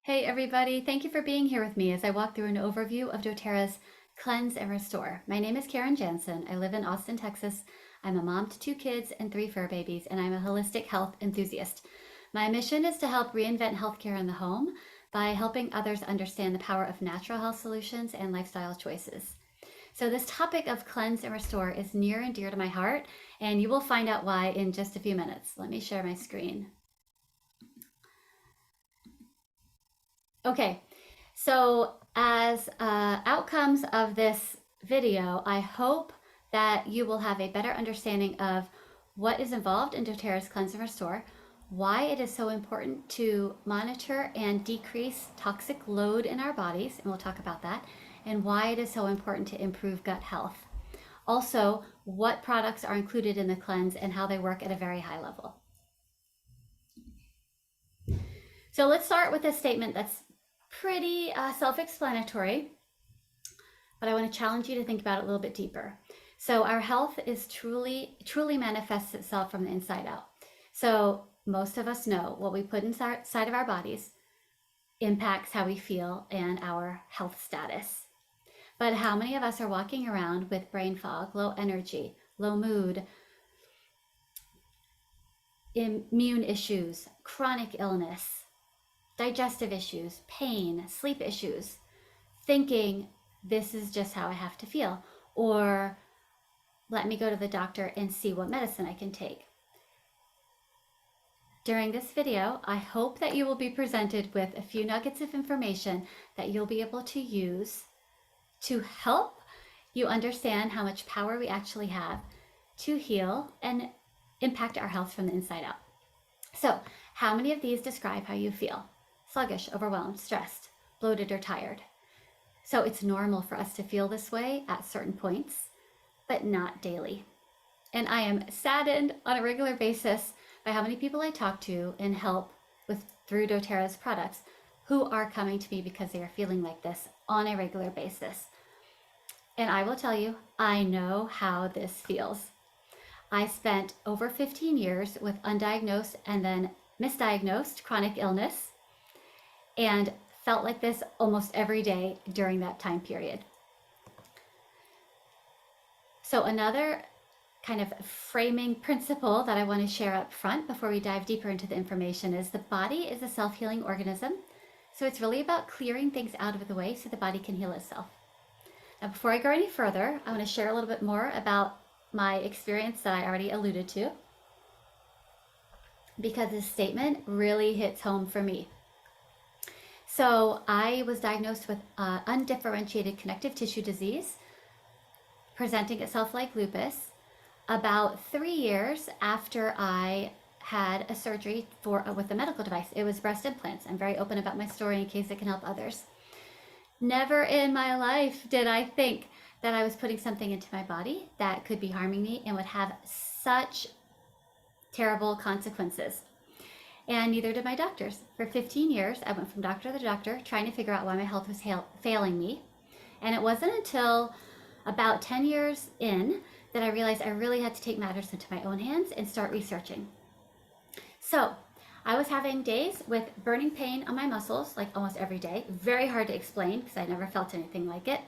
Hey everybody, thank you for being here with me as I walk through an overview of doTERRA's Cleanse and Restore. My name is Karen Jansen. I live in Austin, Texas. I'm a mom to 2 kids and 3 fur babies, and I'm a holistic health enthusiast. My mission is to help reinvent healthcare in the home by helping others understand the power of natural health solutions and lifestyle choices. So this topic of cleanse and restore is near and dear to my heart, and you will find out why in just a few minutes. Let me share my screen. Okay, so as outcomes of this video, I hope that you will have a better understanding of what is involved in doTERRA's Cleanse and Restore, why it is so important to monitor and decrease toxic load in our bodies, and we'll talk about that, and why it is so important to improve gut health. Also, what products are included in the cleanse and how they work at a very high level. So let's start with a statement that's pretty self-explanatory, but I want to challenge you to think about it a little bit deeper. So our health is truly manifests itself from the inside out. So most of us know what we put inside of our bodies impacts how we feel and our health status. But how many of us are walking around with brain fog, low energy, low mood, immune issues, chronic illness, digestive issues, pain, sleep issues, thinking this is just how I have to feel, or let me go to the doctor and see what medicine I can take. During this video, I hope that you will be presented with a few nuggets of information that you'll be able to use to help you understand how much power we actually have to heal and impact our health from the inside out. So, how many of these describe how you feel? Sluggish, overwhelmed, stressed, bloated, or tired. So it's normal for us to feel this way at certain points, but not daily. And I am saddened on a regular basis by how many people I talk to and help with through doTERRA's products who are coming to me because they are feeling like this on a regular basis. And I will tell you, I know how this feels. I spent over 15 years with undiagnosed and then misdiagnosed chronic illness, and felt like this almost every day during that time period. So another kind of framing principle that I want to share up front before we dive deeper into the information is the body is a self-healing organism. So it's really about clearing things out of the way so the body can heal itself. Now, before I go any further, I want to share a little bit more about my experience that I already alluded to, because this statement really hits home for me. So I was diagnosed with undifferentiated connective tissue disease, presenting itself like lupus, about 3 years after I had a surgery with a medical device. It was breast implants. I'm very open about my story in case it can help others. Never in my life did I think that I was putting something into my body that could be harming me and would have such terrible consequences. And neither did my doctors. For 15 years, I went from doctor to doctor trying to figure out why my health was failing me. And it wasn't until about 10 years in that I realized I really had to take matters into my own hands and start researching. So I was having days with burning pain on my muscles, like almost every day. Very hard to explain because I never felt anything like it.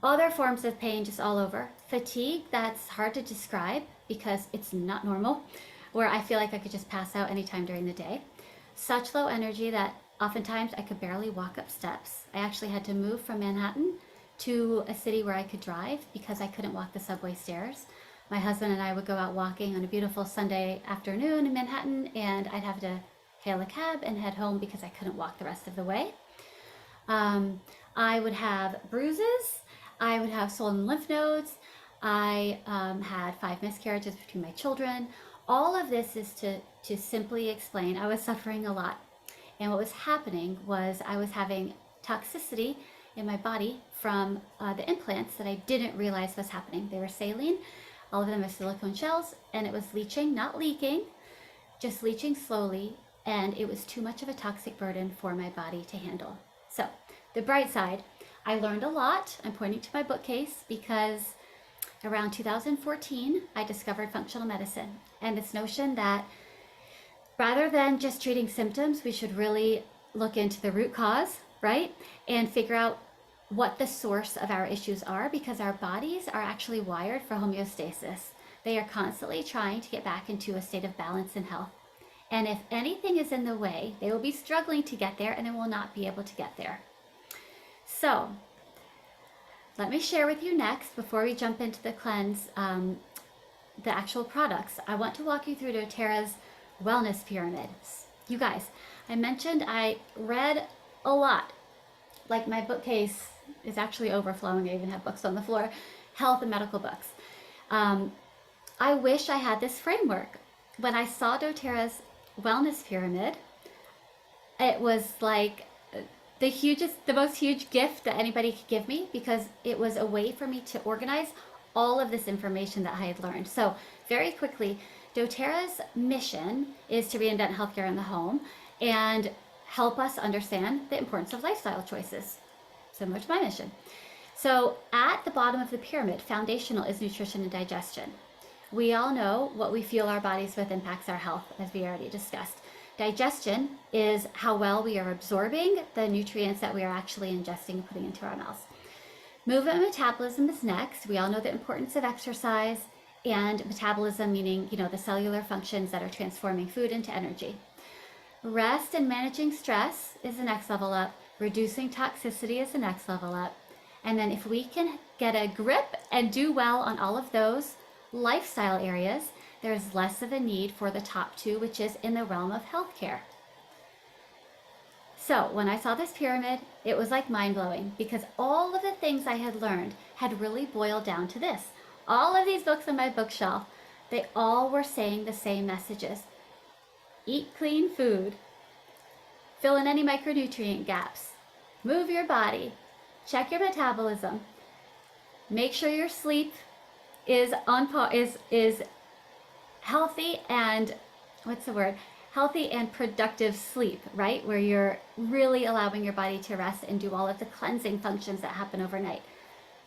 Other forms of pain just all over. Fatigue, that's hard to describe because it's not normal, where I feel like I could just pass out anytime during the day. Such low energy that oftentimes I could barely walk up steps. I actually had to move from Manhattan to a city where I could drive because I couldn't walk the subway stairs. My husband and I would go out walking on a beautiful Sunday afternoon in Manhattan, and I'd have to hail a cab and head home because I couldn't walk the rest of the way. I would have bruises. I would have swollen lymph nodes. I had 5 miscarriages between my children. All of this is to simply explain I was suffering a lot. And what was happening was I was having toxicity in my body from the implants that I didn't realize was happening. They were saline, all of them are silicone shells, and it was leaching, not leaking, just leaching slowly, and it was too much of a toxic burden for my body to handle. So the bright side, I learned a lot. I'm pointing to my bookcase because around 2014, I discovered functional medicine and this notion that rather than just treating symptoms, we should really look into the root cause, right? And figure out what the source of our issues are, because our bodies are actually wired for homeostasis. They are constantly trying to get back into a state of balance and health. And if anything is in the way, they will be struggling to get there and it will not be able to get there. So let me share with you next, before we jump into the cleanse, the actual products. I want to walk you through doTERRA's wellness pyramid. You guys, I mentioned I read a lot. Like, my bookcase is actually overflowing. I even have books on the floor, health and medical books. I wish I had this framework. When I saw doTERRA's wellness pyramid, it was like the most huge gift that anybody could give me, because it was a way for me to organize all of this information that I had learned. So very quickly, doTERRA's mission is to reinvent healthcare in the home and help us understand the importance of lifestyle choices, similar to my mission. So at the bottom of the pyramid, foundational, is nutrition and digestion. We all know what we fuel our bodies with impacts our health, as we already discussed. Digestion is how well we are absorbing the nutrients that we are actually ingesting and putting into our mouths. Movement and metabolism is next. We all know the importance of exercise, and metabolism meaning, the cellular functions that are transforming food into energy. Rest and managing stress is the next level up. Reducing toxicity is the next level up. And then if we can get a grip and do well on all of those lifestyle areas, there's less of a need for the top two, which is in the realm of healthcare. So when I saw this pyramid, it was like mind-blowing, because all of the things I had learned had really boiled down to this. All of these books on my bookshelf, they all were saying the same messages. Eat clean food, fill in any micronutrient gaps, move your body, check your metabolism, make sure your sleep is healthy and, healthy and productive sleep, right? Where you're really allowing your body to rest and do all of the cleansing functions that happen overnight.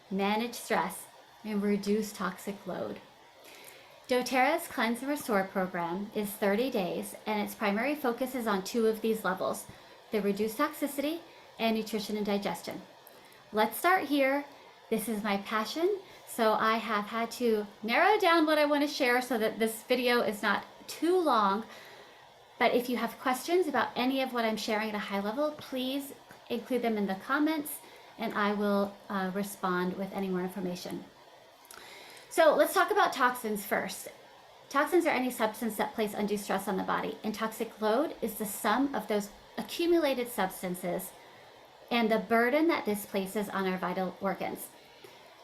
Manage stress and reduce toxic load. doTERRA's Cleanse and Restore program is 30 days, and its primary focus is on two of these levels: the reduced toxicity and nutrition and digestion. Let's start here. This is my passion, so I have had to narrow down what I want to share so that this video is not too long. But if you have questions about any of what I'm sharing at a high level, please include them in the comments, and I will respond with any more information. So let's talk about toxins first. Toxins are any substance that place undue stress on the body, and toxic load is the sum of those accumulated substances and the burden that this places on our vital organs.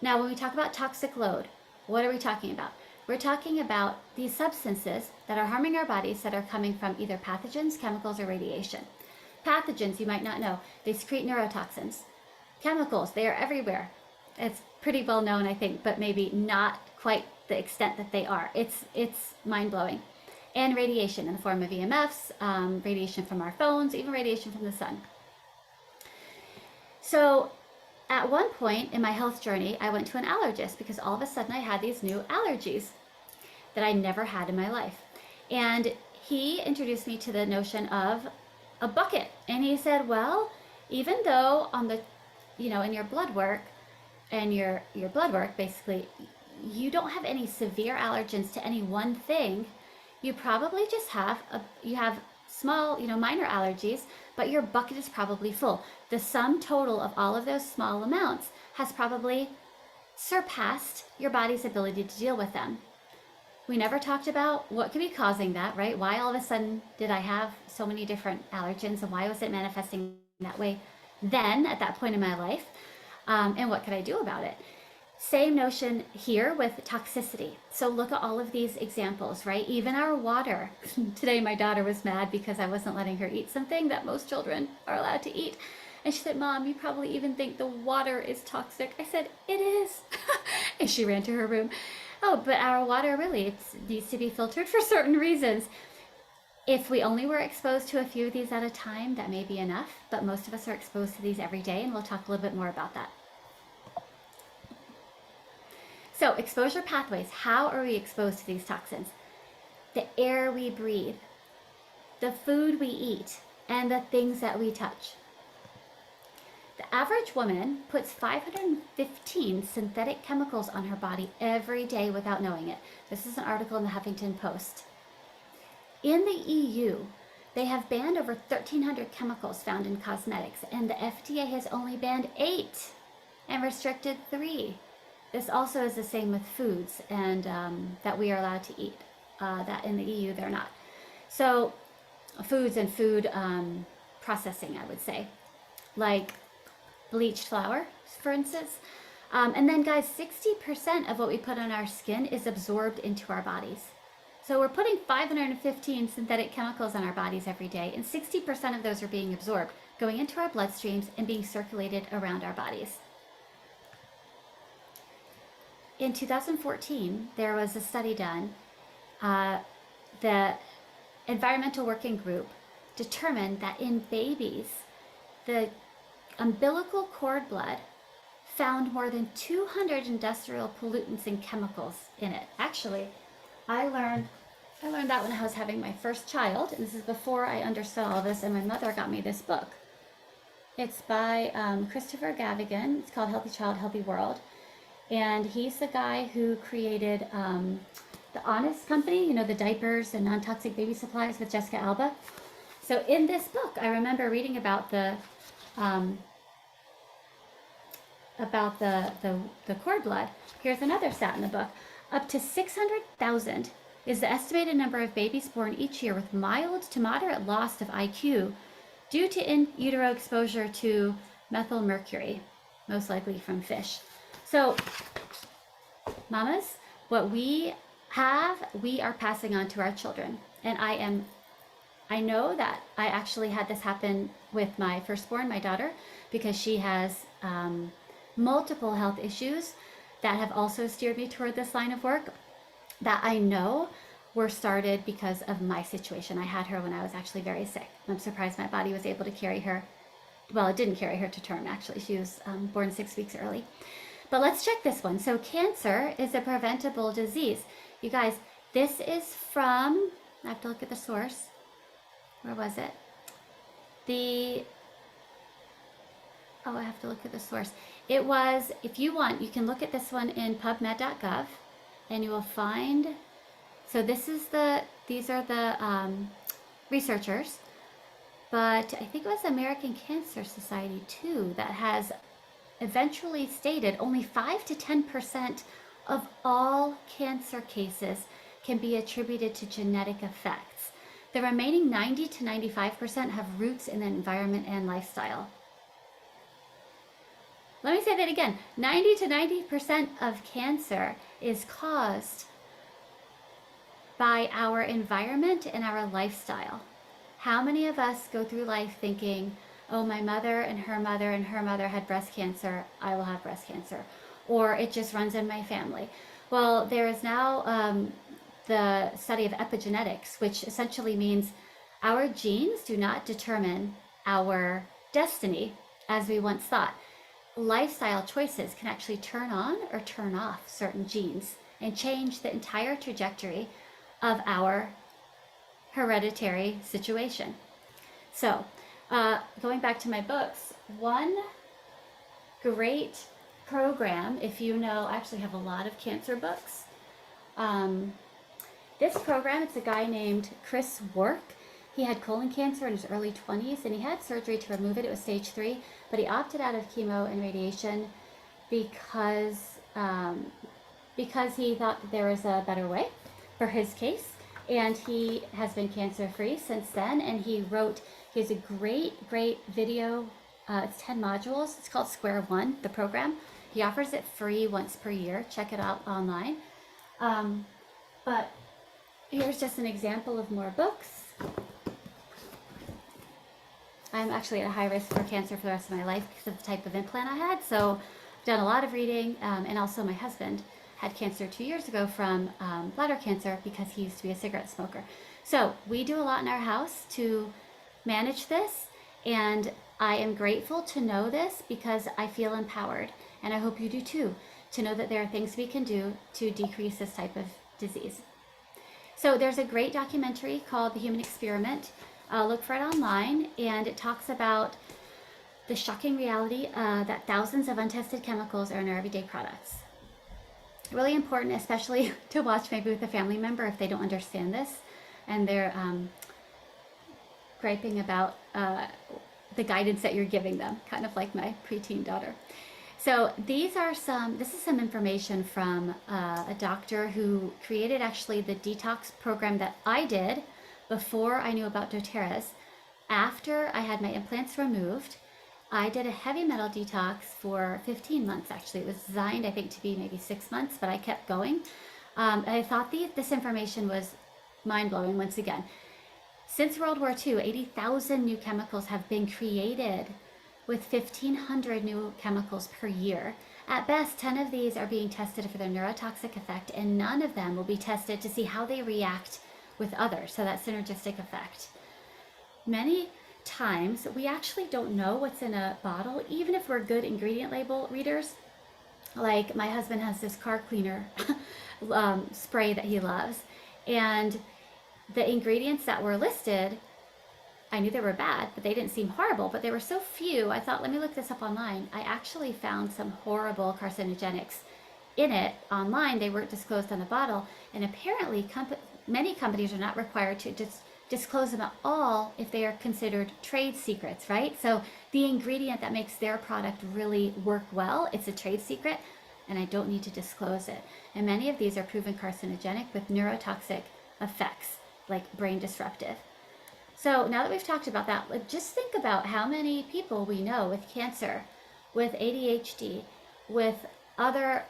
Now, when we talk about toxic load, what are we talking about? We're talking about these substances that are harming our bodies that are coming from either pathogens, chemicals, or radiation. Pathogens, you might not know, they secrete neurotoxins. Chemicals, they are everywhere. It's pretty well known, I think, but maybe not quite the extent that they are. It's mind-blowing. And radiation in the form of EMFs, radiation from our phones, even radiation from the sun. So at one point in my health journey, I went to an allergist because all of a sudden I had these new allergies that I never had in my life. And he introduced me to the notion of a bucket. And he said, well, even though on the, in your blood work, and your blood work, basically, you don't have any severe allergens to any one thing. You probably just have small, minor allergies, but your bucket is probably full. The sum total of all of those small amounts has probably surpassed your body's ability to deal with them. We never talked about what could be causing that, right? Why all of a sudden did I have so many different allergens, and why was it manifesting that way then at that point in my life? And what could I do about it? Same notion here with toxicity. So look at all of these examples, right? Even our water. Today my daughter was mad because I wasn't letting her eat something that most children are allowed to eat. And she said, Mom, you probably even think the water is toxic. I said, it is. And she ran to her room. Oh, but our water really, it needs to be filtered for certain reasons. If we only were exposed to a few of these at a time, that may be enough, but most of us are exposed to these every day, and we'll talk a little bit more about that. So, exposure pathways. How are we exposed to these toxins? The air we breathe, the food we eat, and the things that we touch. The average woman puts 515 synthetic chemicals on her body every day without knowing it. This is an article in the Huffington Post. In the EU, they have banned over 1,300 chemicals found in cosmetics, and the FDA has only banned 8 and restricted 3. This also is the same with foods and that we are allowed to eat. That in the EU, they're not. So foods and food processing, I would say, like bleached flour, for instance. And then guys, 60% of what we put on our skin is absorbed into our bodies. So we're putting 515 synthetic chemicals on our bodies every day, and 60% of those are being absorbed, going into our bloodstreams and being circulated around our bodies. In 2014, there was a study done. The Environmental Working Group determined that in babies, the umbilical cord blood found more than 200 industrial pollutants and chemicals in it. Actually, I learned that when I was having my first child, and this is before I understood all this, and my mother got me this book. It's by Christopher Gavigan. It's called Healthy Child, Healthy World. And he's the guy who created the Honest Company, you know, the diapers and non-toxic baby supplies with Jessica Alba. So in this book, I remember reading about the cord blood. Here's another stat in the book. Up to 600,000 is the estimated number of babies born each year with mild to moderate loss of IQ due to in utero exposure to methylmercury, most likely from fish. So, mamas, what we have, we are passing on to our children. And I know that I actually had this happen with my firstborn, my daughter, because she has multiple health issues that have also steered me toward this line of work that I know were started because of my situation. I had her when I was actually very sick. I'm surprised my body was able to carry her. Well, it didn't carry her to term, actually. She was born 6 weeks early. But let's check this one. So cancer is a preventable disease. You guys, this is from, I have to look at the source. Where was it? I have to look at the source. It was, if you want, you can look at this one in pubmed.gov and you will find, so these are the researchers, but I think it was American Cancer Society too that has eventually stated only 5 to 10% of all cancer cases can be attributed to genetic effects. The remaining 90 to 95% have roots in the environment and lifestyle. Let me say that again. 90 to 90% of cancer is caused by our environment and our lifestyle. How many of us go through life thinking, oh, my mother and her mother and her mother had breast cancer, I will have breast cancer. Or it just runs in my family. Well, there is now the study of epigenetics, which essentially means our genes do not determine our destiny as we once thought. Lifestyle choices can actually turn on or turn off certain genes and change the entire trajectory of our hereditary situation. So, going back to my books, one great program, if you know, I actually have a lot of cancer books. This program, it's a guy named Chris Work. He had colon cancer in his early 20s and he had surgery to remove it. It was stage 3, but he opted out of chemo and radiation because he thought that there was a better way for his case. And he has been cancer-free since then. And he has a great video. It's 10 modules. It's called Square One, the program. He offers it free once per year. Check it out online. But here's just an example of more books. I'm actually at a high risk for cancer for the rest of my life because of the type of implant I had. So I've done a lot of reading, and also my husband had cancer 2 years ago from bladder cancer because he used to be a cigarette smoker. So we do a lot in our house to manage this, and I am grateful to know this because I feel empowered, and I hope you do too, to know that there are things we can do to decrease this type of disease. So there's a great documentary called The Human Experiment. Look for it online, and it talks about the shocking reality that thousands of untested chemicals are in our everyday products. Really important, especially to watch maybe with a family member if they don't understand this and they're griping about the guidance that you're giving them, kind of like my preteen daughter. So this is some information from a doctor who created actually the detox program that I did before I knew about doTERRA's. After I had my implants removed, I did a heavy metal detox for 15 months actually. It was designed, I think, to be maybe 6 months, but I kept going. I thought this information was mind-blowing once again. Since World War II, 80,000 new chemicals have been created with 1,500 new chemicals per year. At best, 10 of these are being tested for their neurotoxic effect, and none of them will be tested to see how they react with others, so that synergistic effect. Many times, we actually don't know what's in a bottle, even if we're good ingredient label readers. Like my husband has this car cleaner spray that he loves, and the ingredients that were listed, I knew they were bad, but they didn't seem horrible, but they were so few, I thought, let me look this up online. I actually found some horrible carcinogenics in it online. They weren't disclosed on the bottle, and apparently many companies are not required to disclose them at all if they are considered trade secrets, right? So the ingredient that makes their product really work well, it's a trade secret, and I don't need to disclose it. And many of these are proven carcinogenic with neurotoxic effects, like brain disruptive. So now that we've talked about that, just think about how many people we know with cancer, with ADHD, with other,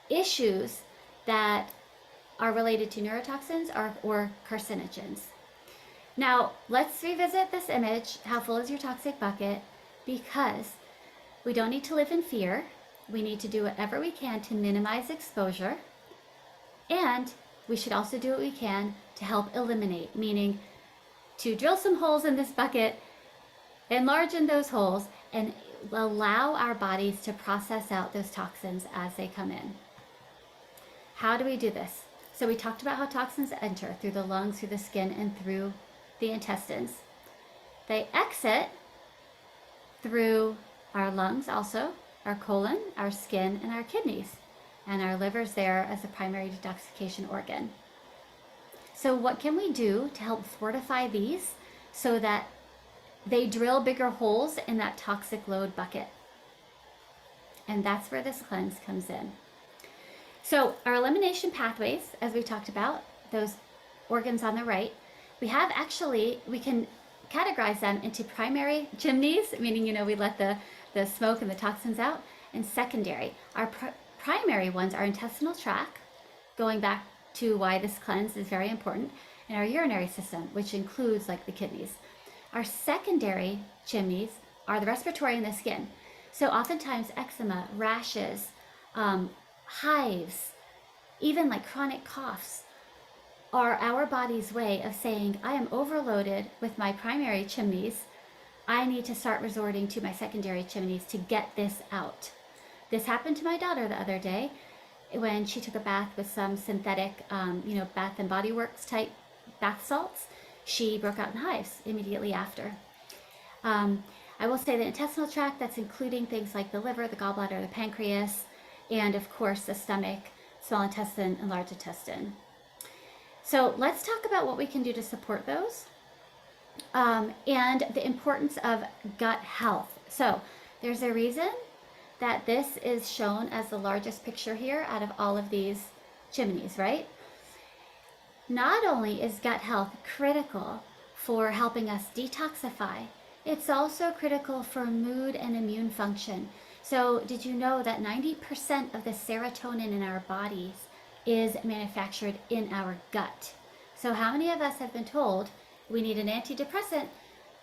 issues that are related to neurotoxins or carcinogens. Now, let's revisit this image. How full is your toxic bucket? Because we don't need to live in fear. We need to do whatever we can to minimize exposure. And we should also do what we can to help eliminate, meaning to drill some holes in this bucket, enlarge in those holes, and allow our bodies to process out those toxins as they come in. How do we do this? So we talked about how toxins enter through the lungs, through the skin, and through the intestines. They exit through our lungs also, our colon, our skin, and our kidneys. And our liver's there as a primary detoxification organ. So what can we do to help fortify these so that they drill bigger holes in that toxic load bucket? And that's where this cleanse comes in. So our elimination pathways, as we talked about, those organs on the right, we can categorize them into primary chimneys, meaning, we let the smoke and the toxins out, and secondary. Our primary ones are intestinal tract, going back to why this cleanse is very important, and our urinary system, which includes like the kidneys. Our secondary chimneys are the respiratory and the skin. So oftentimes eczema, rashes, hives, even like chronic coughs are our body's way of saying, I am overloaded with my primary chimneys. I need to start resorting to my secondary chimneys to get this out. This happened to my daughter the other day when she took a bath with some synthetic, Bath and Body Works type bath salts. She broke out in hives immediately after. I will say the intestinal tract, that's including things like the liver, the gallbladder, the pancreas, and of course the stomach, small intestine, and large intestine. So let's talk about what we can do to support those and the importance of gut health. So there's a reason that this is shown as the largest picture here out of all of these chimneys, right? Not only is gut health critical for helping us detoxify, it's also critical for mood and immune function. So did you know that 90% of the serotonin in our bodies is manufactured in our gut? So how many of us have been told we need an antidepressant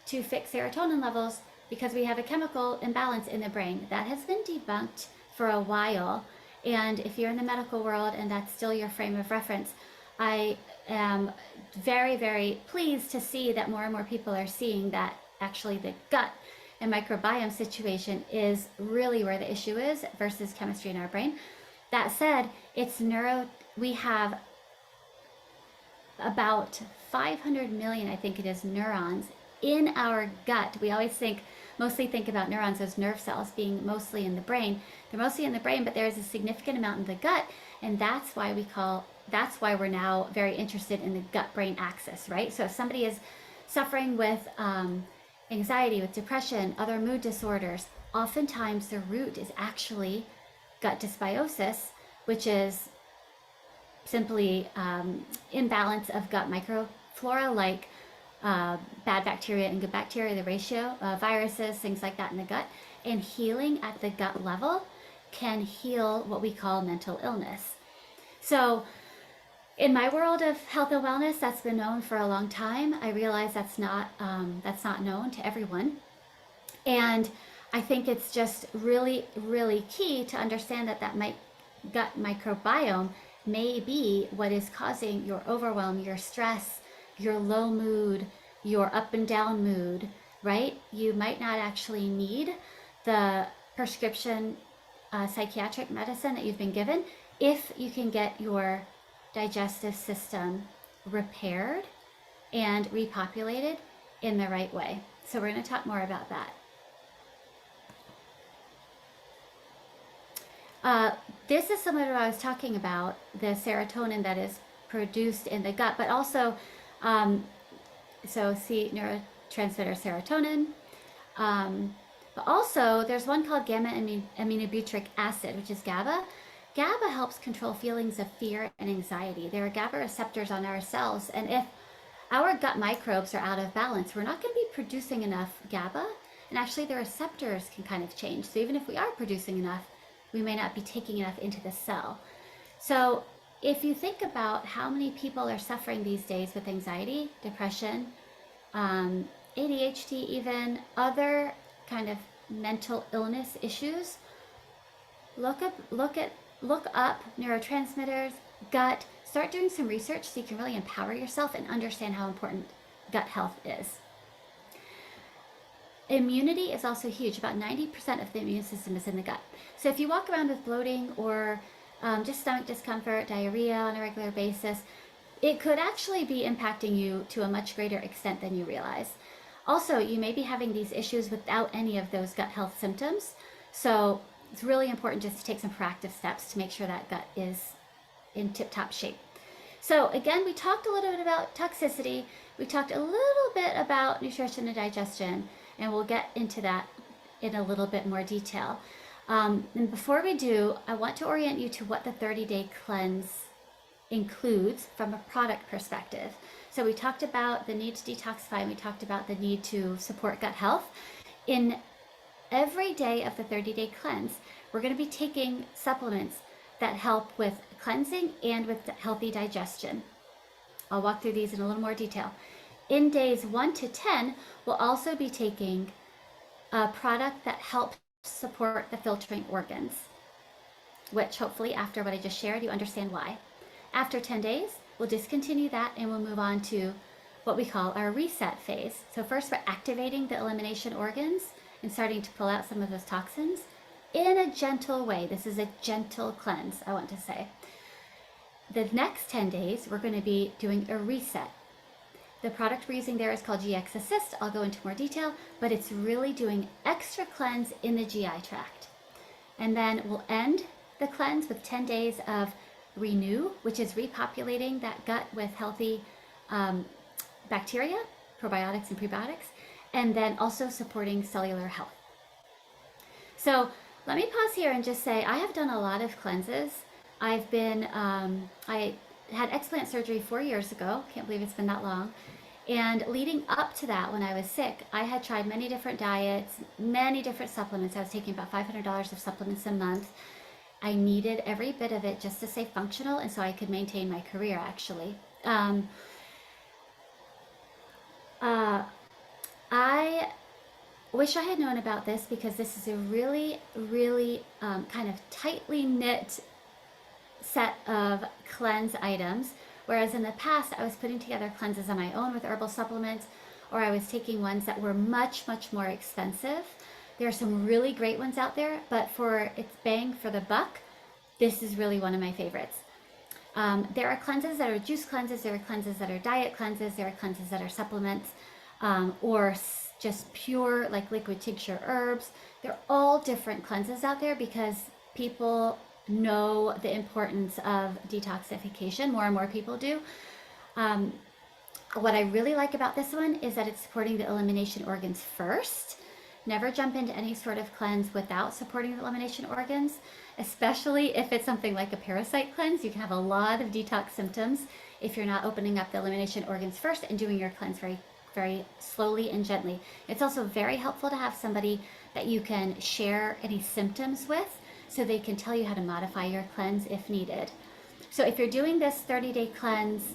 to fix serotonin levels because we have a chemical imbalance in the brain? That has been debunked for a while. And if you're in the medical world and that's still your frame of reference, I am very, very pleased to see that more and more people are seeing that actually the gut and microbiome situation is really where the issue is versus chemistry in our brain. That said, we have about 500 million, I think it is, neurons in our gut. We always mostly think about neurons as nerve cells being mostly in the brain. They're mostly in the brain, but there's a significant amount in the gut, and that's why we're now very interested in the gut-brain axis, right? So if somebody is suffering with anxiety, with depression, other mood disorders, oftentimes the root is actually gut dysbiosis, which is simply imbalance of gut microflora, like bad bacteria and good bacteria, the ratio, viruses, things like that in the gut. And healing at the gut level can heal what we call mental illness. So in my world of health and wellness, that's been known for a long time. I realize that's not known to everyone. And I think it's just really, really key to understand that gut microbiome may be what is causing your overwhelm, your stress, your low mood, your up and down mood, right? You might not actually need the prescription psychiatric medicine that you've been given if you can get your digestive system repaired and repopulated in the right way. So we're going to talk more about that. This is similar to what I was talking about, the serotonin that is produced in the gut, but also, so see neurotransmitter serotonin, but also there's one called gamma aminobutyric acid, which is GABA. GABA helps control feelings of fear and anxiety. There are GABA receptors on our cells, and if our gut microbes are out of balance, we're not going to be producing enough GABA, and actually the receptors can kind of change. So even if we are producing enough, we may not be taking enough into the cell. So if you think about how many people are suffering these days with anxiety, depression, ADHD, even other kind of mental illness issues, look up neurotransmitters, gut, start doing some research so you can really empower yourself and understand how important gut health is. Immunity is also huge. About 90% of the immune system is in the gut. So if you walk around with bloating or just stomach discomfort, diarrhea on a regular basis, it could actually be impacting you to a much greater extent than you realize. Also, you may be having these issues without any of those gut health symptoms. So it's really important just to take some proactive steps to make sure that gut is in tip-top shape. So again, we talked a little bit about toxicity. We talked a little bit about nutrition and digestion, and we'll get into that in a little bit more detail. And before we do, I want to orient you to what the 30-day cleanse includes from a product perspective. So we talked about the need to detoxify, and we talked about the need to support gut health. In every day of the 30-day cleanse, we're going to be taking supplements that help with cleansing and with healthy digestion. I'll walk through these in a little more detail. In days 1 to 10, we'll also be taking a product that helps support the filtering organs, which hopefully after what I just shared, you understand why. After 10 days, we'll discontinue that and we'll move on to what we call our reset phase. So first we're activating the elimination organs and starting to pull out some of those toxins in a gentle way. This is a gentle cleanse, I want to say. The next 10 days, we're going to be doing a reset. The product we're using there is called GX Assist. I'll go into more detail, but it's really doing extra cleanse in the GI tract. And then we'll end the cleanse with 10 days of Renew, which is repopulating that gut with healthy bacteria, probiotics and prebiotics, and then also supporting cellular health. So let me pause here and just say I have done a lot of cleanses. I've been, I had explant surgery 4 years ago. Can't believe it's been that long. And leading up to that, when I was sick, I had tried many different diets, many different supplements. I was taking about $500 of supplements a month. I needed every bit of it just to stay functional and so I could maintain my career, actually. I wish I had known about this because this is a really, really kind of tightly knit set of cleanse items. Whereas in the past, I was putting together cleanses on my own with herbal supplements, or I was taking ones that were much, much more expensive. There are some really great ones out there, but for its bang for the buck, this is really one of my favorites. There are cleanses that are juice cleanses, there are cleanses that are diet cleanses, there are cleanses that are supplements, or just pure like liquid tincture herbs. They're all different cleanses out there because people know the importance of detoxification. More and more people do. What I really like about this one is that it's supporting the elimination organs first. Never jump into any sort of cleanse without supporting the elimination organs, especially if it's something like a parasite cleanse. You can have a lot of detox symptoms if you're not opening up the elimination organs first and doing your cleanse very, very slowly and gently. It's also very helpful to have somebody that you can share any symptoms with so they can tell you how to modify your cleanse if needed. So if you're doing this 30-day cleanse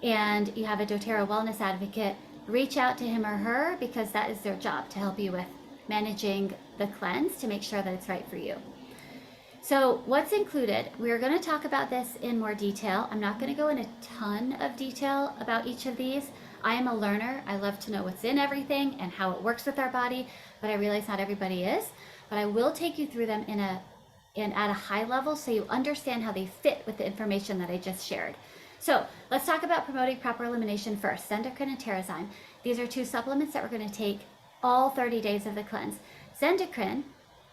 and you have a doTERRA wellness advocate, reach out to him or her because that is their job, to help you with managing the cleanse to make sure that it's right for you. So what's included? We're going to talk about this in more detail. I'm not going to go in a ton of detail about each of these. I am a learner. I love to know what's in everything and how it works with our body, but I realize not everybody is. But I will take you through them at a high level so you understand how they fit with the information that I just shared. So let's talk about promoting proper elimination first. Zendocrine and Terrazyme. These are two supplements that we're going to take all 30 days of the cleanse. Zendocrine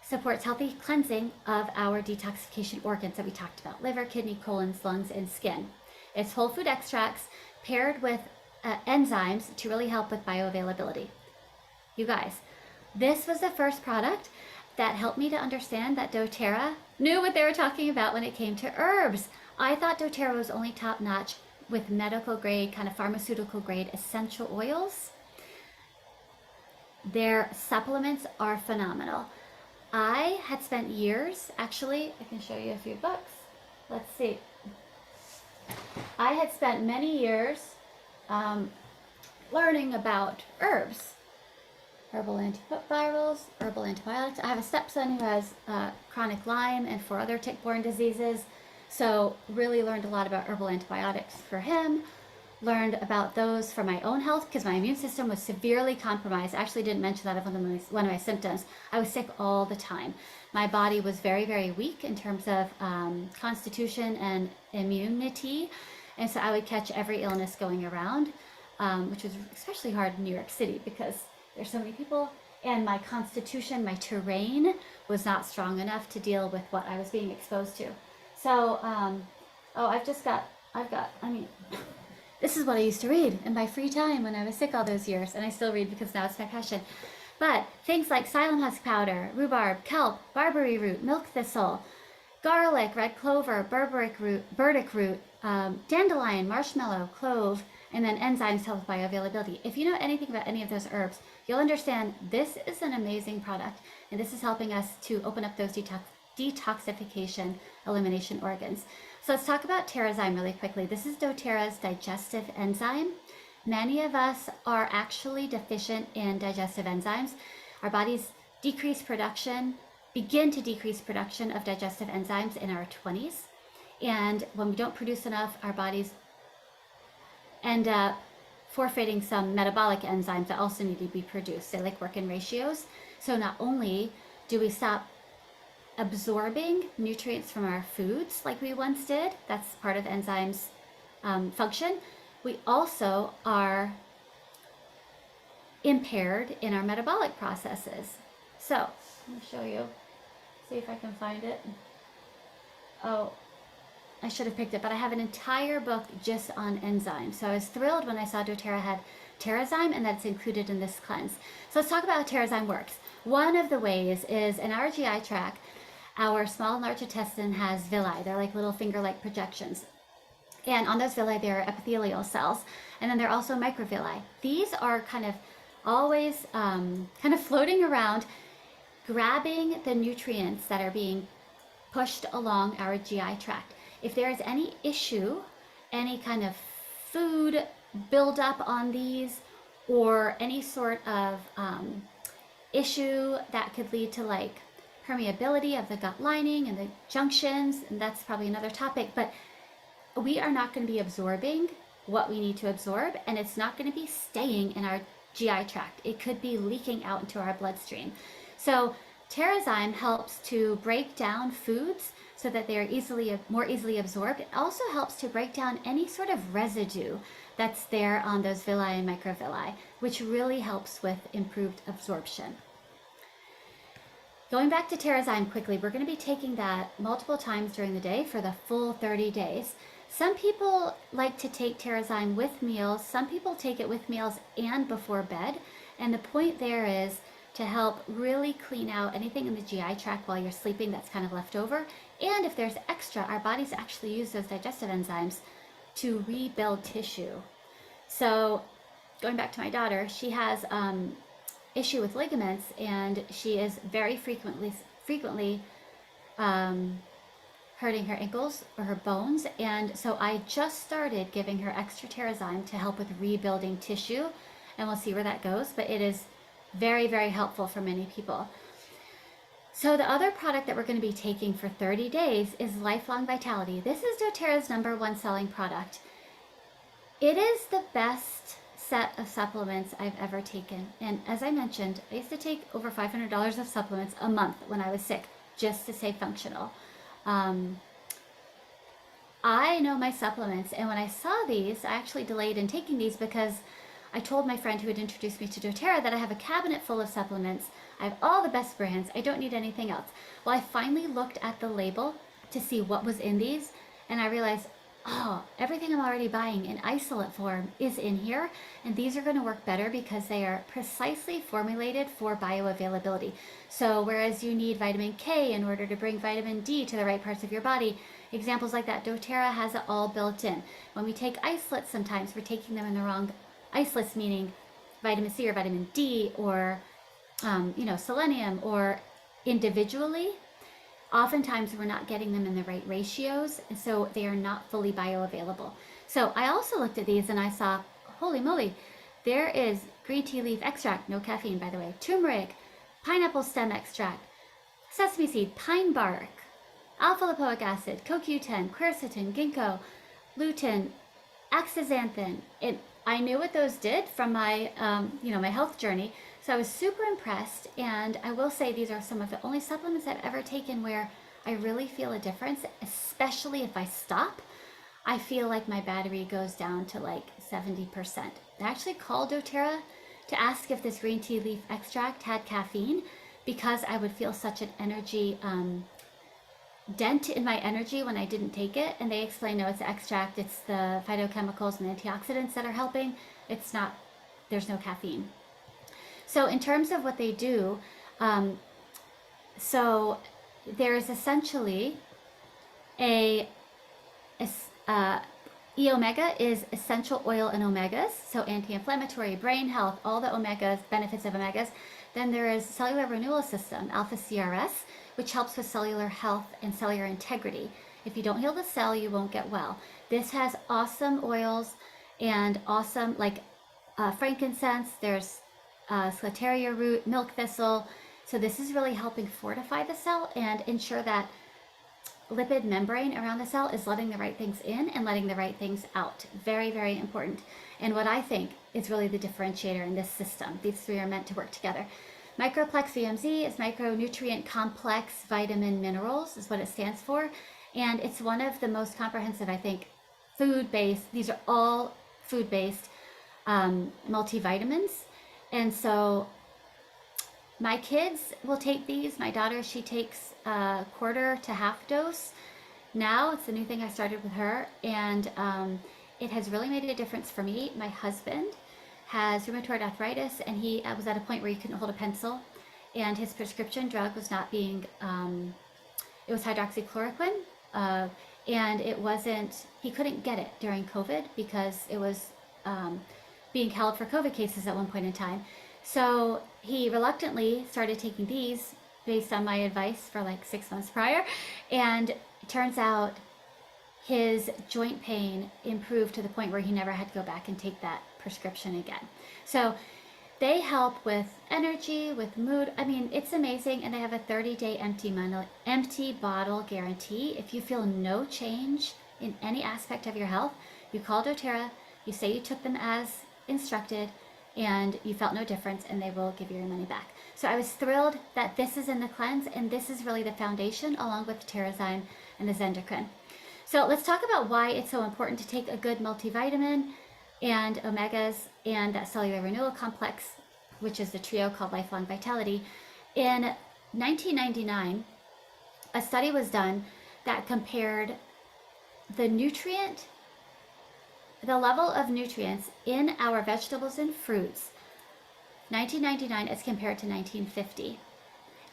supports healthy cleansing of our detoxification organs that we talked about: liver, kidney, colon, lungs, and skin. It's whole food extracts paired with enzymes to really help with bioavailability. You guys, this was the first product that helped me to understand that doTERRA knew what they were talking about when it came to herbs. I thought doTERRA was only top notch with medical grade, kind of pharmaceutical grade essential oils. Their supplements are phenomenal. I had spent years, actually, I can show you a few books. Let's see. I had spent many years learning about herbs, herbal antivirals, herbal antibiotics. I have a stepson who has chronic Lyme and 4 other tick-borne diseases. So really learned a lot about herbal antibiotics for him, learned about those for my own health because my immune system was severely compromised. I actually didn't mention that as one of my symptoms. I was sick all the time. My body was very, very weak in terms of constitution and immunity. And so I would catch every illness going around, which was especially hard in New York City because there's so many people. And my constitution, my terrain was not strong enough to deal with what I was being exposed to. So, I mean, this is what I used to read in my free time when I was sick all those years, and I still read because now it's my passion. But things like psyllium husk powder, rhubarb, kelp, barberry root, milk thistle, garlic, red clover, burdock root, dandelion, marshmallow, clove, and then enzymes to help with bioavailability. If you know anything about any of those herbs, you'll understand this is an amazing product, and this is helping us to open up those detoxification elimination organs. So let's talk about Terrazyme really quickly. This is doTERRA's digestive enzyme. Many of us are actually deficient in digestive enzymes. Our bodies begin to decrease production of digestive enzymes in our 20s. And when we don't produce enough, our bodies end up forfeiting some metabolic enzymes that also need to be produced. They like work in ratios. So not only do we stop absorbing nutrients from our foods like we once did, that's part of enzymes function, we also are impaired in our metabolic processes. So let me show you, see if I can find it. Oh, I should have picked it, but I have an entire book just on enzymes. So I was thrilled when I saw doTERRA had Terrazyme and that's included in this cleanse. So let's talk about how Terrazyme works. One of the ways is in our GI tract, our small and large intestine has villi. They're like little finger-like projections. And on those villi, there are epithelial cells. And then there are also microvilli. These are kind of always kind of floating around, grabbing the nutrients that are being pushed along our GI tract. If there is any issue, any kind of food buildup on these, or any sort of issue that could lead to like permeability of the gut lining and the junctions, and that's probably another topic, but we are not going to be absorbing what we need to absorb, and it's not going to be staying in our GI tract. It could be leaking out into our bloodstream. So Terrazyme helps to break down foods so that they are more easily absorbed. It also helps to break down any sort of residue that's there on those villi and microvilli, which really helps with improved absorption. Going back to Terrazyme quickly, we're going to be taking that multiple times during the day for the full 30 days. Some people like to take Terrazyme with meals. Some people take it with meals and before bed. And the point there is to help really clean out anything in the GI tract while you're sleeping that's kind of left over. And if there's extra, our bodies actually use those digestive enzymes to rebuild tissue. So going back to my daughter, she has issue with ligaments, and she is very frequently hurting her ankles or her bones. And so I just started giving her extra Terrazyme to help with rebuilding tissue, and we'll see where that goes, but it is very, very helpful for many people. So the other product that we're going to be taking for 30 days is Lifelong Vitality. This is doTERRA's #1 selling product. It is the best set of supplements I've ever taken. And as I mentioned, I used to take over $500 of supplements a month when I was sick just to stay functional. I know my supplements, and when I saw these, I actually delayed in taking these because I told my friend who had introduced me to doTERRA that I have a cabinet full of supplements. I have all the best brands. I don't need anything else. Well, I finally looked at the label to see what was in these, and I realized, oh, everything I'm already buying in isolate form is in here, and these are going to work better because they are precisely formulated for bioavailability. So whereas you need vitamin K in order to bring vitamin D to the right parts of your body, examples like that, doTERRA has it all built in. When we take isolates, sometimes we're taking them in the wrong isolates, meaning vitamin C or vitamin D or selenium, or individually. Oftentimes we're not getting them in the right ratios, and so they are not fully bioavailable. So I also looked at these and I saw, holy moly, there is green tea leaf extract, no caffeine by the way, turmeric, pineapple stem extract, sesame seed, pine bark, alpha-lipoic acid, CoQ10, quercetin, ginkgo, lutein, astaxanthin. I knew what those did from my, my health journey. So I was super impressed, and I will say these are some of the only supplements I've ever taken where I really feel a difference, especially if I stop. I feel like my battery goes down to like 70%. I actually called doTERRA to ask if this green tea leaf extract had caffeine because I would feel such an energy dent in my energy when I didn't take it, and they explained, no, it's the extract, it's the phytochemicals and antioxidants that are helping. It's not, there's no caffeine. So in terms of what they do, so there is essentially E omega is essential oil and omegas, so anti-inflammatory, brain health, all the omegas, benefits of omegas. Then there is cellular renewal system, alpha CRS, which helps with cellular health and cellular integrity. If you don't heal the cell, you won't get well. This has awesome oils and awesome, frankincense. There's Sclerotia root, milk thistle. So this is really helping fortify the cell and ensure that lipid membrane around the cell is letting the right things in and letting the right things out. Very, very important. And what I think is really the differentiator in this system. These three are meant to work together. Microplex VMZ is micronutrient complex vitamin minerals is what it stands for. And it's one of the most comprehensive, I think, food-based, these are all food-based multivitamins. And so my kids will take these. My daughter, she takes a quarter to half dose. Now it's a new thing I started with her, and it has really made a difference for me. My husband has rheumatoid arthritis, and he was at a point where he couldn't hold a pencil, and his prescription drug was not being, it was hydroxychloroquine, and he couldn't get it during COVID because it was being held for COVID cases at one point in time. So he reluctantly started taking these based on my advice for like 6 months prior, and it turns out his joint pain improved to the point where he never had to go back and take that prescription again. So they help with energy, with mood. I mean, it's amazing. And they have a 30-day empty bottle guarantee. If you feel no change in any aspect of your health, you call doTERRA, you say you took them as instructed, and you felt no difference, and they will give you your money back. So I was thrilled that this is in the cleanse, and this is really the foundation along with Terrazyme and the Zendocrine. So let's talk about why it's so important to take a good multivitamin and omegas and that cellular renewal complex, which is the trio called Lifelong Vitality. In 1999, a study was done that compared the level of nutrients in our vegetables and fruits, 1999 as compared to 1950.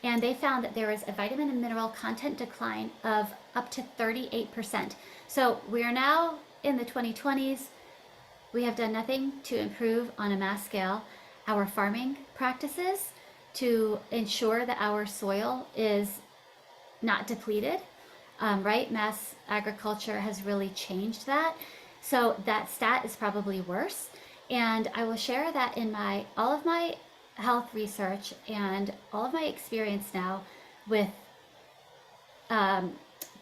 And they found that there was a vitamin and mineral content decline of up to 38%. So we are now in the 2020s. We have done nothing to improve on a mass scale our farming practices to ensure that our soil is not depleted, right? Mass agriculture has really changed that. So that stat is probably worse. And I will share that in all of my health research and all of my experience now with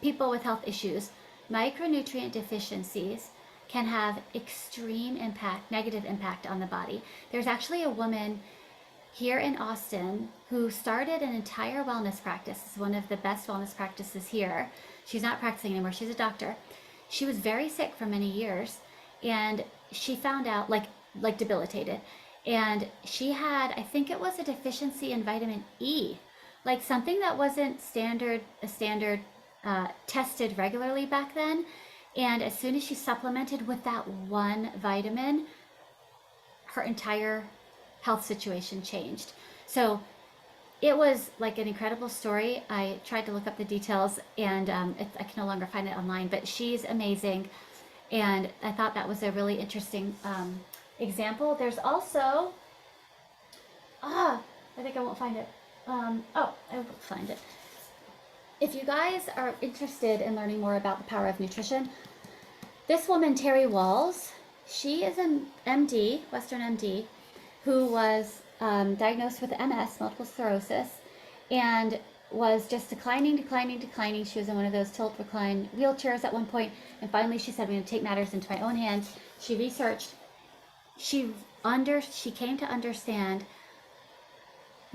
people with health issues. Micronutrient deficiencies can have extreme impact, negative impact on the body. There's actually a woman here in Austin who started an entire wellness practice. It's one of the best wellness practices here. She's not practicing anymore. She's a doctor. She was very sick for many years, and she found out, like debilitated. And she had, I think it was a deficiency in vitamin E, like something that wasn't tested regularly back then. And as soon as she supplemented with that one vitamin, her entire health situation changed. So it was like an incredible story. I tried to look up the details, and I can no longer find it online, but she's amazing. And I thought that was a really interesting example. There's also, I think I won't find it. I will find it. If you guys are interested in learning more about the power of nutrition, this woman, Terry Walls, she is an MD, Western MD, who was diagnosed with MS, multiple sclerosis, and was just declining. She was in one of those tilt recline wheelchairs at one point, and finally she said, I'm going to take matters into my own hands. She researched. She came to understand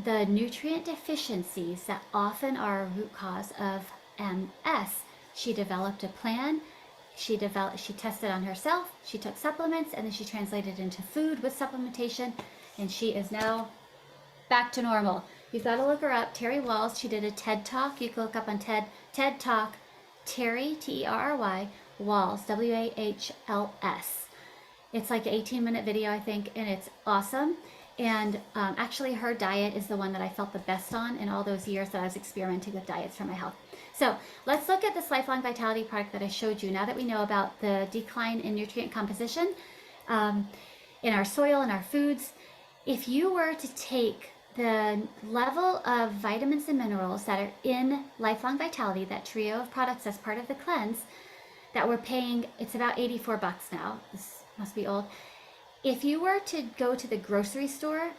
the nutrient deficiencies that often are a root cause of MS. She developed a plan. She tested on herself. She took supplements, and then she translated into food with supplementation, and she is now back to normal. You've got to look her up, Terry Walls. She did a TED Talk. You can look up on TED Talk, Terry, Terry, Walls, Wahls. It's like an 18-minute video, I think, and it's awesome. And actually, her diet is the one that I felt the best on in all those years that I was experimenting with diets for my health. So let's look at this Lifelong Vitality product that I showed you. Now that we know about the decline in nutrient composition in our soil and our foods, if you were to take the level of vitamins and minerals that are in Lifelong Vitality, that trio of products as part of the cleanse, that we're paying, it's about $84 now. This must be old. If you were to go to the grocery store,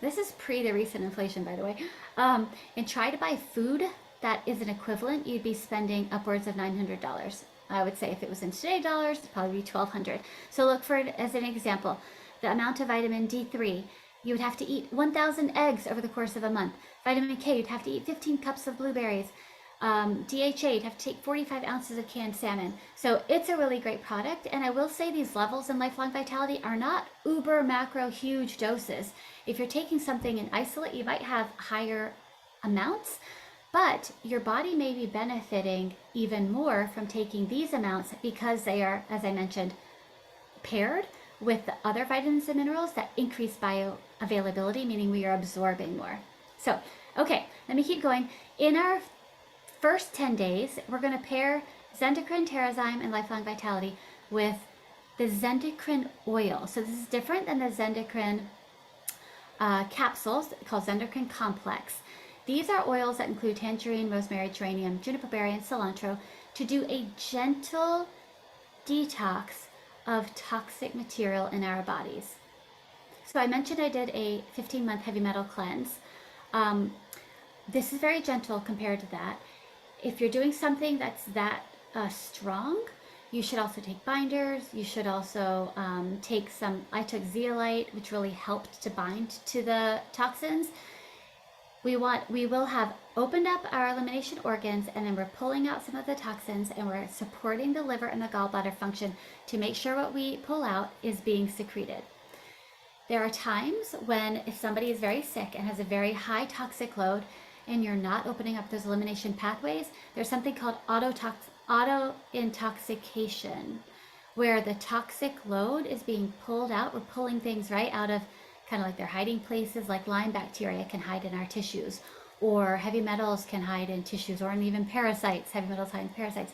this is pre the recent inflation, by the way, and try to buy food that is an equivalent, you'd be spending upwards of $900. I would say if it was in today's dollars, it'd probably be $1,200. So look for it as an example. The amount of vitamin D3, you would have to eat 1,000 eggs over the course of a month. Vitamin K, you'd have to eat 15 cups of blueberries. DHA, you'd have to take 45 ounces of canned salmon. So it's a really great product. And I will say these levels in Lifelong Vitality are not uber macro huge doses. If you're taking something in isolate, you might have higher amounts, but your body may be benefiting even more from taking these amounts because they are, as I mentioned, paired with the other vitamins and minerals that increase bioavailability, meaning we are absorbing more. So, okay, let me keep going. In our first 10 days, we're going to pair Zendocrine, Terrazyme, and Lifelong Vitality with the Zendocrine oil. So this is different than the Zendocrine capsules called Zendocrine Complex. These are oils that include tangerine, rosemary, geranium, juniper berry, and cilantro to do a gentle detox of toxic material in our bodies. So I mentioned I did a 15-month heavy metal cleanse. This is very gentle compared to that. If you're doing something that's that strong, You should also take binders. You should also take some, I took zeolite, which really helped to bind to the toxins. We will have opened up our elimination organs, and then we're pulling out some of the toxins, and we're supporting the liver and the gallbladder function to make sure what we pull out is being secreted. There are times when if somebody is very sick and has a very high toxic load and you're not opening up those elimination pathways, there's something called auto-intoxication, where the toxic load is being pulled out. We're pulling things right out of kind of like their hiding places, like Lyme bacteria can hide in our tissues, or heavy metals can hide in tissues, or even parasites. Heavy metals hide in parasites.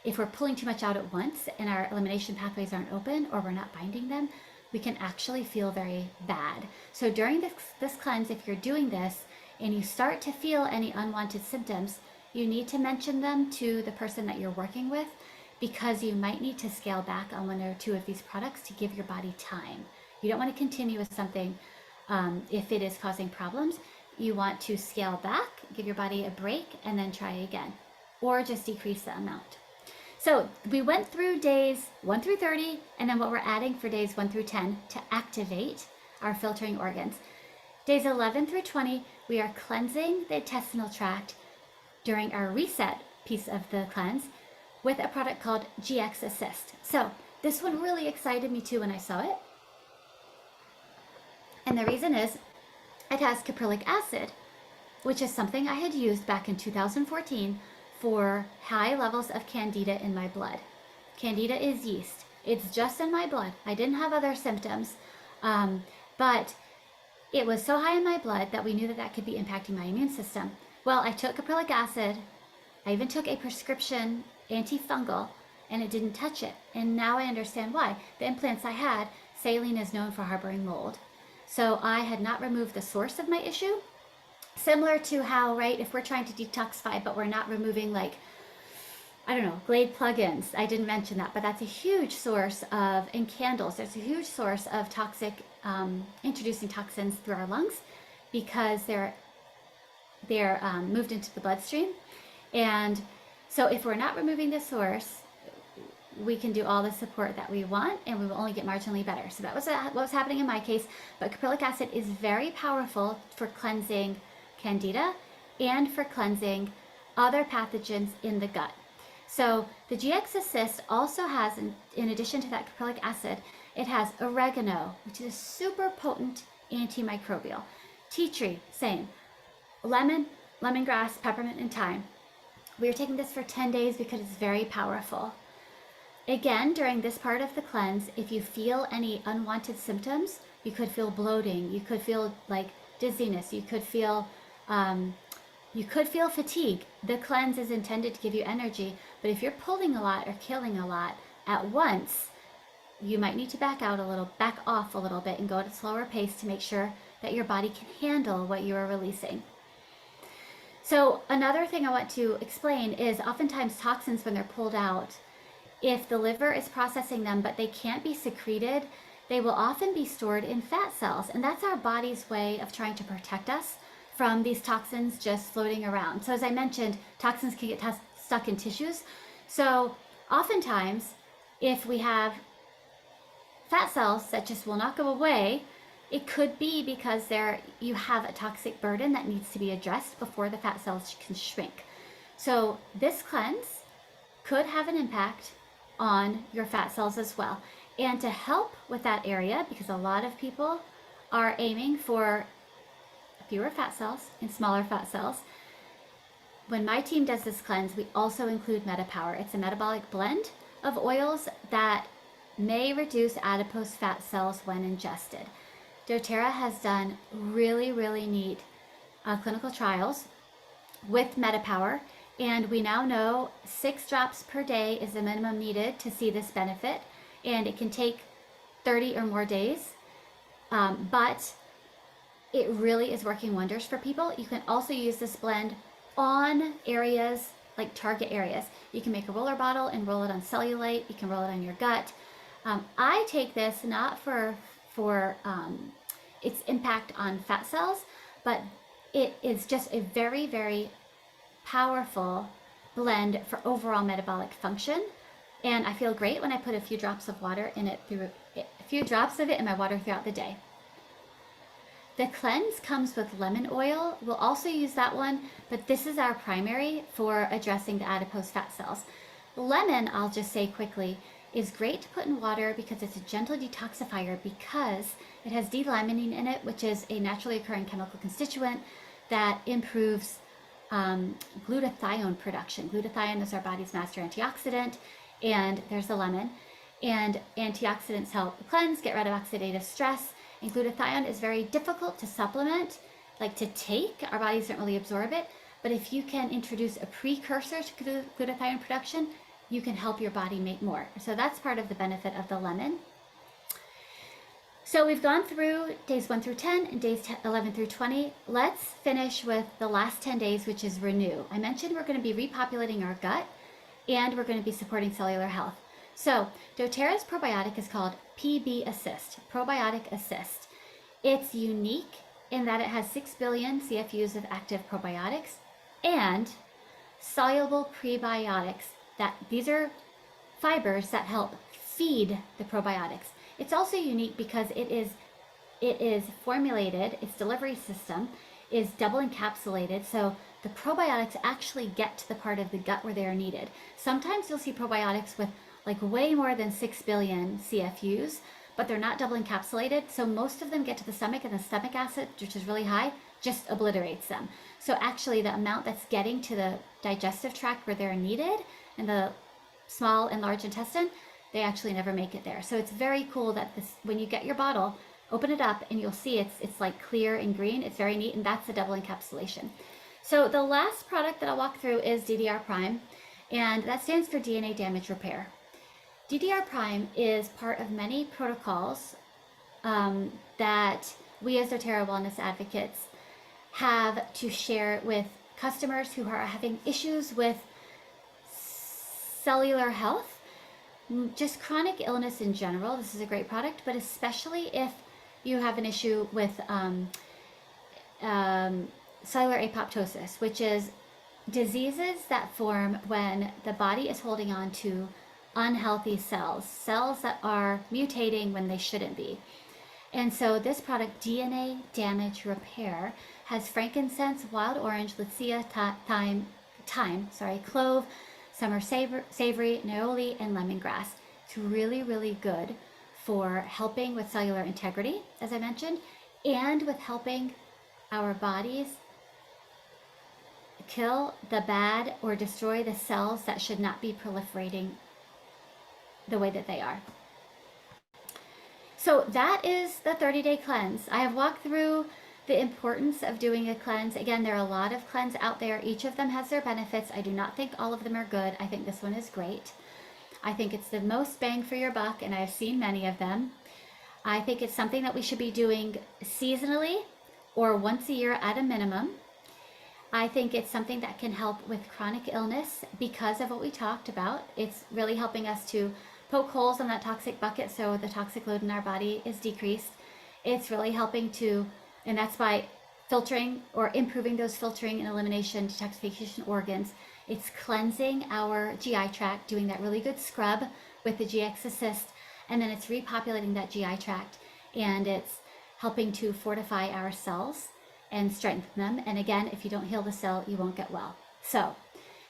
If we're pulling too much out at once and our elimination pathways aren't open or we're not binding them, we can actually feel very bad. So during this cleanse, if you're doing this and you start to feel any unwanted symptoms, you need to mention them to the person that you're working with, because you might need to scale back on one or two of these products to give your body time. You don't want to continue with something if it is causing problems. You want to scale back, give your body a break, and then try again, or just decrease the amount. So we went through days 1 through 30, and then what we're adding for days 1 through 10 to activate our filtering organs. Days 11 through 20, we are cleansing the intestinal tract during our reset piece of the cleanse with a product called GX Assist. So this one really excited me too when I saw it. And the reason is it has caprylic acid, which is something I had used back in 2014 for high levels of candida in my blood. Candida is yeast. It's just in my blood. I didn't have other symptoms, but it was so high in my blood that we knew that that could be impacting my immune system. Well, I took caprylic acid. I even took a prescription antifungal, and it didn't touch it. And now I understand why. The implants I had, saline is known for harboring mold. So I had not removed the source of my issue. Similar to how, right, if we're trying to detoxify, but we're not removing, like, I don't know, Glade plugins. I didn't mention that, but that's a huge source of, and candles, there's a huge source of toxic, introducing toxins through our lungs, because they're moved into the bloodstream. And so if we're not removing the source, we can do all the support that we want, and we will only get marginally better. So that was what was happening in my case. But caprylic acid is very powerful for cleansing candida and for cleansing other pathogens in the gut. So the GX Assist also has, in addition to that caprylic acid, it has oregano, which is a super potent antimicrobial. Tea tree, same. Lemon, lemongrass, peppermint, and thyme. We are taking this for 10 days because it's very powerful. Again, during this part of the cleanse, if you feel any unwanted symptoms, you could feel bloating, you could feel like dizziness, you could feel fatigue. The cleanse is intended to give you energy, but if you're pulling a lot or killing a lot at once, you might need to back off a little bit and go at a slower pace to make sure that your body can handle what you are releasing. So another thing I want to explain is oftentimes toxins, when they're pulled out, if the liver is processing them but they can't be secreted, they will often be stored in fat cells. And that's our body's way of trying to protect us from these toxins just floating around. So as I mentioned, toxins can get stuck in tissues. So oftentimes, if we have fat cells that just will not go away, it could be because you have a toxic burden that needs to be addressed before the fat cells can shrink. So this cleanse could have an impact on your fat cells as well. And to help with that area, because a lot of people are aiming for fewer fat cells and smaller fat cells, when my team does this cleanse, we also include MetaPower. It's a metabolic blend of oils that may reduce adipose fat cells when ingested. dōTERRA has done really, really neat clinical trials with MetaPower, and we now know 6 drops per day is the minimum needed to see this benefit, and it can take 30 or more days, but it really is working wonders for people. You can also use this blend on areas like target areas. You can make a roller bottle and roll it on cellulite. You can roll it on your gut. I take this not for its impact on fat cells, but it is just a very, very powerful blend for overall metabolic function And I feel great when I put a few drops of water in it a few drops of it in my water throughout the day. The cleanse comes with lemon oil. We'll also use that one, but this is our primary for addressing the adipose fat cells. Lemon, I'll just say quickly, is great to put in water because it's a gentle detoxifier, because it has D-limonene in it, which is a naturally occurring chemical constituent that improves glutathione production. Glutathione is our body's master antioxidant, and there's the lemon. And antioxidants help cleanse, get rid of oxidative stress. And glutathione is very difficult to supplement, like to take. Our bodies don't really absorb it. But if you can introduce a precursor to glutathione production, you can help your body make more. So that's part of the benefit of the lemon. So we've gone through days 1 through 10 and days 11 through 20. Let's finish with the last 10 days, which is renew. I mentioned we're going to be repopulating our gut, and we're going to be supporting cellular health. So doTERRA's probiotic is called PB Assist, Probiotic Assist. It's unique in that it has 6 billion CFUs of active probiotics and soluble prebiotics. These are fibers that help feed the probiotics. It's also unique because it is formulated, its delivery system is double encapsulated, so the probiotics actually get to the part of the gut where they are needed. Sometimes you'll see probiotics with like way more than 6 billion CFUs, but they're not double encapsulated, so most of them get to the stomach, and the stomach acid, which is really high, just obliterates them. So actually the amount that's getting to the digestive tract where they're needed, in the small and large intestine, they actually never make it there. So it's very cool that this, when you get your bottle, open it up and you'll see it's like clear and green. It's very neat, and that's the double encapsulation. So the last product that I'll walk through is DDR Prime, and that stands for DNA damage repair. DDR Prime is part of many protocols that we as doTERRA Wellness Advocates have to share with customers who are having issues with cellular health, just chronic illness in general. This is a great product, but especially if you have an issue with cellular apoptosis, which is diseases that form when the body is holding on to unhealthy cells that are mutating when they shouldn't be. And so this product, DNA Damage Repair, has frankincense, wild orange, lucia, thyme, clove, summer savory, neroli, and lemongrass. It's really, really good for helping with cellular integrity, as I mentioned, and with helping our bodies kill the bad or destroy the cells that should not be proliferating the way that they are. So that is the 30-day cleanse. I have walked through the importance of doing a cleanse. Again, there are a lot of cleanses out there. Each of them has their benefits. I do not think all of them are good. I think this one is great. I think it's the most bang for your buck, and I've seen many of them. I think it's something that we should be doing seasonally or once a year at a minimum. I think it's something that can help with chronic illness because of what we talked about. It's really helping us to poke holes in that toxic bucket so the toxic load in our body is decreased. It's really helping to, and that's by filtering or improving those filtering and elimination detoxification organs. It's cleansing our GI tract, doing that really good scrub with the GX Assist, and then it's repopulating that GI tract, and it's helping to fortify our cells and strengthen them. And again, if you don't heal the cell, you won't get well. So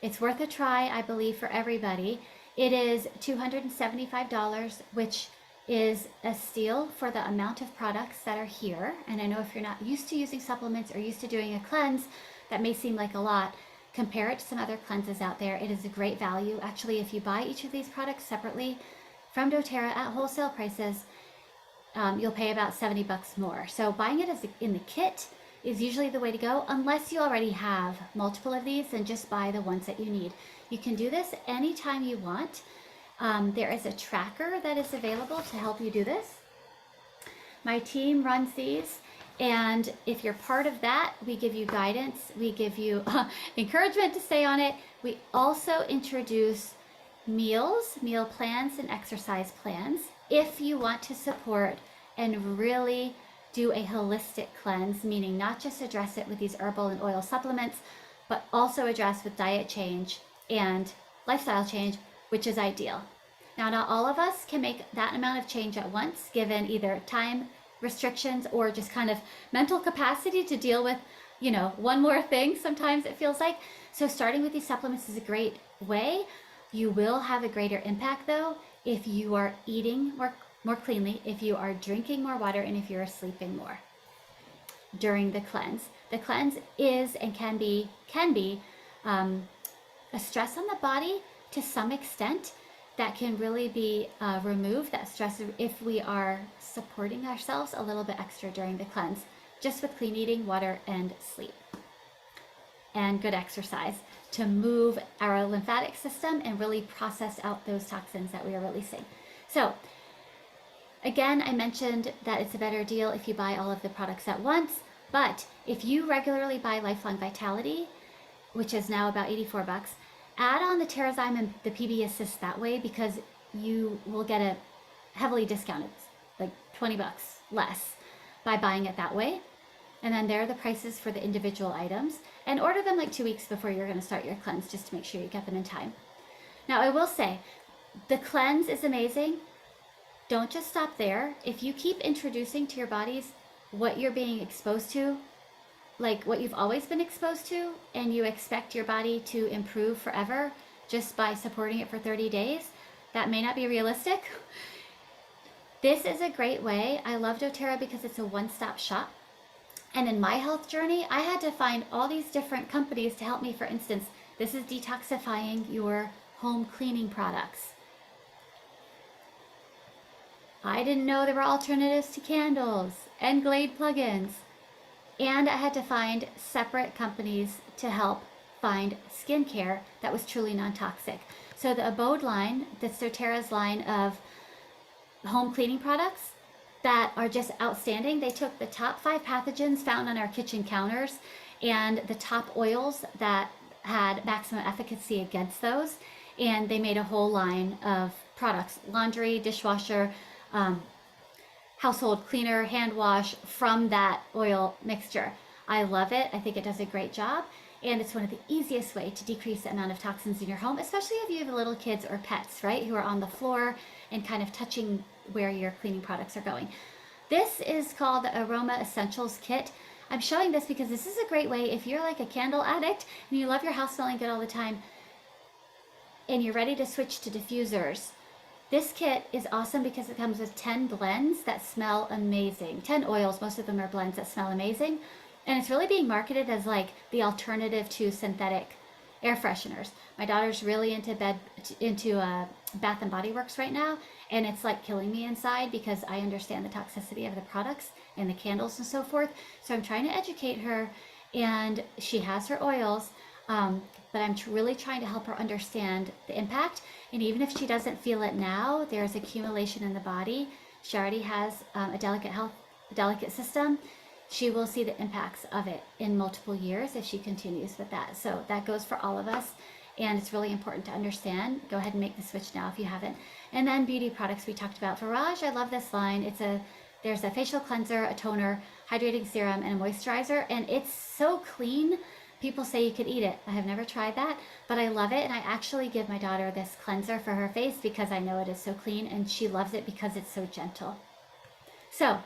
it's worth a try, I believe, for everybody. It is $275, which is a steal for the amount of products that are here. And I know if you're not used to using supplements or used to doing a cleanse, that may seem like a lot. Compare it to some other cleanses out there. It is a great value. Actually, if you buy each of these products separately from doTERRA at wholesale prices, you'll pay about $70 more. So buying it in the kit is usually the way to go, unless you already have multiple of these, and just buy the ones that you need. You can do this anytime you want. There is a tracker that is available to help you do this. My team runs these, and if you're part of that, we give you guidance, we give you encouragement to stay on it. We also introduce meals, meal plans, and exercise plans if you want to support and really do a holistic cleanse, meaning not just address it with these herbal and oil supplements, but also address with diet change and lifestyle change, which is ideal. Now, not all of us can make that amount of change at once, given either time restrictions or just kind of mental capacity to deal with, one more thing, sometimes it feels like. So starting with these supplements is a great way. You will have a greater impact though if you are eating more cleanly, if you are drinking more water, and if you're sleeping more during the cleanse. The cleanse is and can be a stress on the body to some extent that can really be removed, that stress, if we are supporting ourselves a little bit extra during the cleanse, just with clean eating, water, and sleep, and good exercise to move our lymphatic system and really process out those toxins that we are releasing. So again, I mentioned that it's a better deal if you buy all of the products at once, but if you regularly buy Lifelong Vitality, which is now about $84, add on the Terrazyme and the PB Assist that way, because you will get a heavily discounted, like $20 less by buying it that way. And then there are the prices for the individual items, and order them like 2 weeks before you're going to start your cleanse, just to make sure you get them in time. Now, I will say the cleanse is amazing. Don't just stop there. If you keep introducing to your bodies what you're being exposed to, like what you've always been exposed to, and you expect your body to improve forever just by supporting it for 30 days, that may not be realistic. This is a great way. I love doTERRA because it's a one-stop shop. And in my health journey, I had to find all these different companies to help me. For instance, this is detoxifying your home cleaning products. I didn't know there were alternatives to candles and Glade plugins. And I had to find separate companies to help find skincare that was truly non-toxic. So the Abode line, that's doTERRA's line of home cleaning products that are just outstanding. They took the top 5 pathogens found on our kitchen counters and the top oils that had maximum efficacy against those, and they made a whole line of products, laundry, dishwasher, household cleaner, hand wash from that oil mixture. I love it. I think it does a great job, and it's one of the easiest way to decrease the amount of toxins in your home, especially if you have little kids or pets, right, who are on the floor and kind of touching where your cleaning products are going. This is called the Aroma Essentials Kit. I'm showing this because this is a great way if you're like a candle addict and you love your house smelling good all the time and you're ready to switch to diffusers. This kit is awesome because it comes with 10 blends that smell amazing. 10 oils, most of them are blends that smell amazing. And it's really being marketed as like the alternative to synthetic air fresheners. My daughter's really into Bath and Body Works right now, and it's like killing me inside because I understand the toxicity of the products and the candles and so forth. So I'm trying to educate her, and she has her oils, but I'm really trying to help her understand the impact. And even if she doesn't feel it now, there's accumulation in the body. She already has a delicate system. She will see the impacts of it in multiple years if she continues with that. So that goes for all of us, and it's really important to understand. Go ahead and make the switch now if you haven't. And then beauty products we talked about. For Raj, I love this line. There's a facial cleanser, a toner, hydrating serum, and a moisturizer, and it's so clean. People say you could eat it. I have never tried that, but I love it, and I actually give my daughter this cleanser for her face because I know it is so clean, and she loves it because it's so gentle. So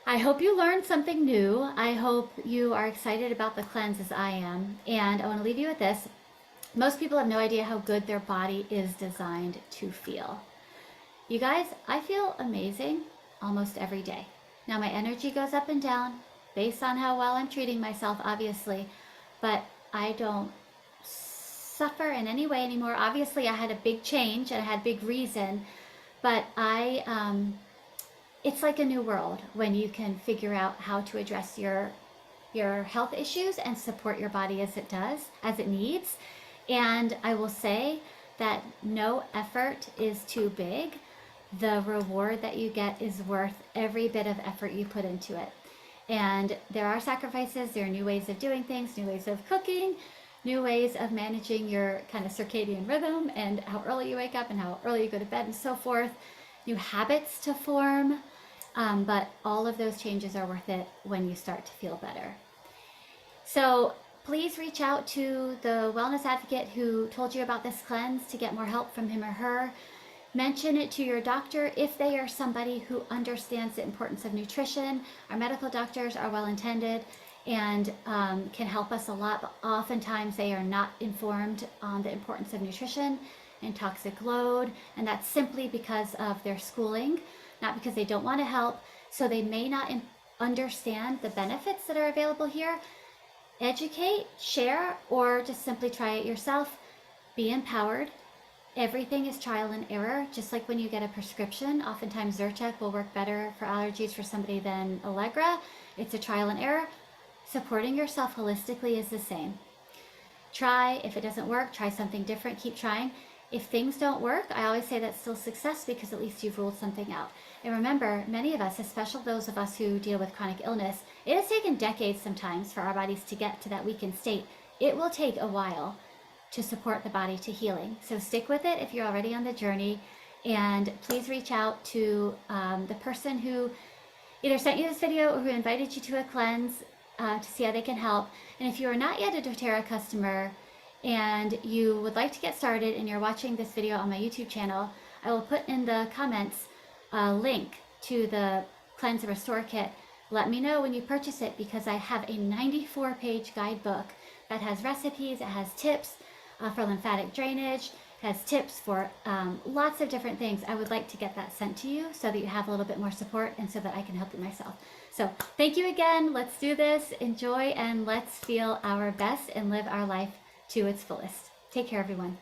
I hope you learned something new. I hope you are excited about the cleanse as I am. And I want to leave you with this. Most people have no idea how good their body is designed to feel. You guys, I feel amazing almost every day. Now my energy goes up and down based on how well I'm treating myself, obviously, but I don't suffer in any way anymore. Obviously, I had a big change and I had big reason, but it's like a new world when you can figure out how to address your health issues and support your body as it needs. And I will say that no effort is too big. The reward that you get is worth every bit of effort you put into it. And there are sacrifices, there are new ways of doing things, new ways of cooking, new ways of managing your kind of circadian rhythm and how early you wake up and how early you go to bed and so forth, new habits to form. But all of those changes are worth it when you start to feel better. So please reach out to the wellness advocate who told you about this cleanse to get more help from him or her. Mention it to your doctor if they are somebody who understands the importance of nutrition. Our medical doctors are well-intended and can help us a lot, but oftentimes they are not informed on the importance of nutrition and toxic load, and that's simply because of their schooling, not because they don't want to help. So they may not understand the benefits that are available here. Educate, share, or just simply try it yourself. Be empowered. Everything is trial and error. Just like when you get a prescription, oftentimes Zyrtec will work better for allergies for somebody than Allegra. It's a trial and error. Supporting yourself holistically is the same. Try. If it doesn't work, try something different. Keep trying. If things don't work, I always say that's still success because at least you've ruled something out. And remember, many of us, especially those of us who deal with chronic illness, it has taken decades sometimes for our bodies to get to that weakened state. It will take a while to support the body to healing. So stick with it if you're already on the journey, and please reach out to the person who either sent you this video or who invited you to a cleanse to see how they can help. And if you are not yet a doTERRA customer and you would like to get started and you're watching this video on my YouTube channel, I will put in the comments a link to the Cleanse and Restore Kit. Let me know when you purchase it because I have a 94-page guidebook that has recipes, it has tips for lymphatic drainage, it has tips for lots of different things. I would like to get that sent to you so that you have a little bit more support and so that I can help you myself. So thank you again. Let's do this. Enjoy and let's feel our best and live our life to its fullest. Take care, everyone.